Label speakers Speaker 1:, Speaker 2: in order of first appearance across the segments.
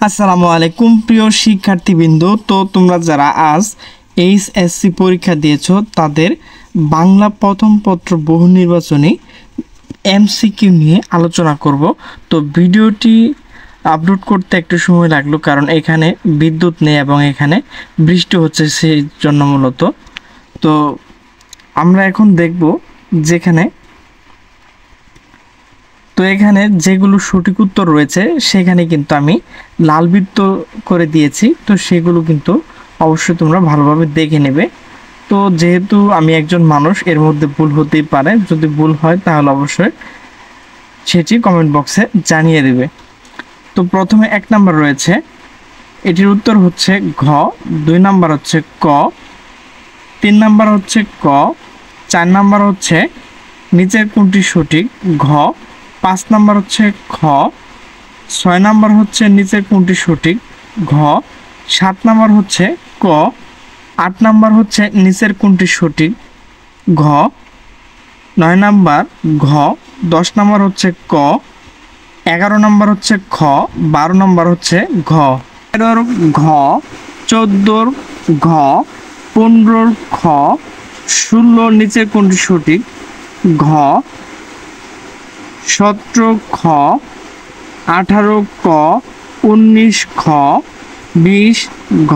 Speaker 1: আসসালামু আলাইকুম প্রিয় শিক্ষার্থীবৃন্দ। তো তোমরা যারা আজ এইচএসসি পরীক্ষা দিয়েছো তাদের বাংলা প্রথম পত্র বহু নির্বাচনী এমসিকিউ নিয়ে আলোচনা করব। তো ভিডিওটি আপলোড করতে একটু সময় লাগলো, কারণ এখানে বিদ্যুৎ নেই এবং এখানে বৃষ্টি হচ্ছে, সেই জন্য মূলত। তো আমরা এখন দেখব এখানে যেগুলো সঠিক উত্তর রয়েছে সেখানে কিন্তু আমি লাল বৃত্ত করে দিয়েছি। তো সেগুলো কিন্তু অবশ্যই তোমরা ভালোভাবে দেখে নেবে। তো যেহেতু আমি একজন মানুষ, এর মধ্যে ভুল হতেই পারে। যদি ভুল হয় তাহলে অবশ্যই সেটি কমেন্ট বক্সে জানিয়ে দেবে। তো প্রথমে 1 নাম্বার রয়েছে, এটির উত্তর হচ্ছে ঘ। 2 নাম্বার হচ্ছে ক, 3 নাম্বার হচ্ছে ক, 4 নাম্বার হচ্ছে নিচের কোনটি সঠিক ঘ, 5 নাম্বার হচ্ছে খ, 6 নাম্বার হচ্ছে নিচের কোনটি সঠিক ঘ, 7 নাম্বার হচ্ছে ক, 8 নাম্বার হচ্ছে নিচের কোনটি সঠিক ঘ, 9 নাম্বার ঘ, 10 নাম্বার হচ্ছে ক, 11 নাম্বার হচ্ছে খ, 12 নাম্বার হচ্ছে ঘ, 13 ঘ, 14 ঘ, 15 খ, 16 নিচের কোনটি সঠিক ঘ, 17 খ, 18 ক, 19 খ, 20 ঘ,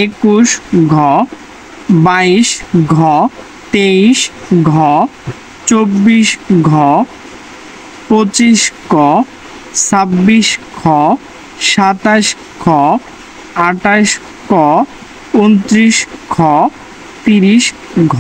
Speaker 1: 21 ঘ, 22 ঘ, 23 ঘ, 24 ঘ, 25 ক, 26 খ, 27 খ, 28 ক, 29 খ, 30 ঘ।